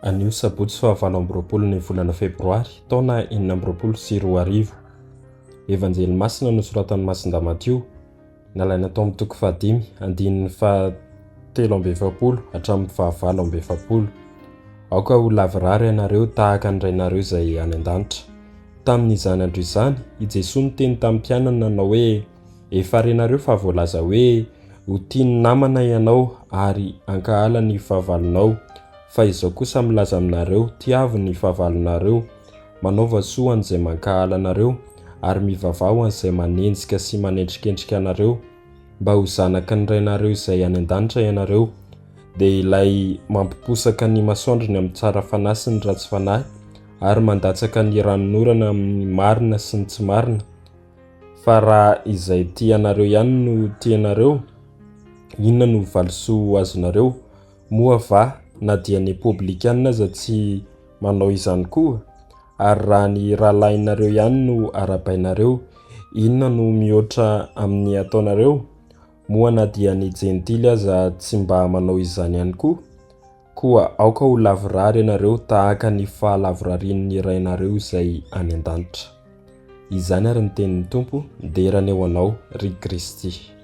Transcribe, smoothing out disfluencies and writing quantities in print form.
Anio Sabotsy 20 ny volana Febroary, taona 2024. Evanjely Masina nosoratan'i Matio, nalaina tao amin'ny toko 5, andininy 7:20 hatramin'ny 20:20. Aoka lavorary ianareo tahaka ny Rainareo izay any an-danitra. Tamin'izany andro izany, i Jesoa niteny tamin'ny mpianany nanao hoe, efa renareo fa voalaza hoe, ho tiany namana ianao ary hankahala ny fahavalonao. Fa izao kosa milaza aminareo, tiavo ny fahavalonareo, manaova soa an'izay mankahala anareo, ary mivavao an'izay manenjika sy manendrikendrika anareo, mba ho zanaka ny Rainareo izay any an-danitra ianareo, dia ilay mampiposaka ny masoandrony amin'ny tsara fanahy sy ny ratsy fanahy, ary mandatsaka ny ranonorana amin'ny marina sy ny tsy marina. Fa raha izay tianareo ihany no tianareo, inona no valisoa azonareo? Moa va na dia ny publikana aza tsy manao izany koa? Ary raha ny rahalainareo ihany no arabainareo, inona no mihoatra amin'ny ataonareo? Moa na dia ny jentily aza tsy mba manao izany ihany koa? Koa aoka ho lavorary ianareo tahaka ny fahalavorarian'ny Rainareo izay any an-danitra. Izany ary ny tenin'ny Tompo, deraneo anao ry Kristy.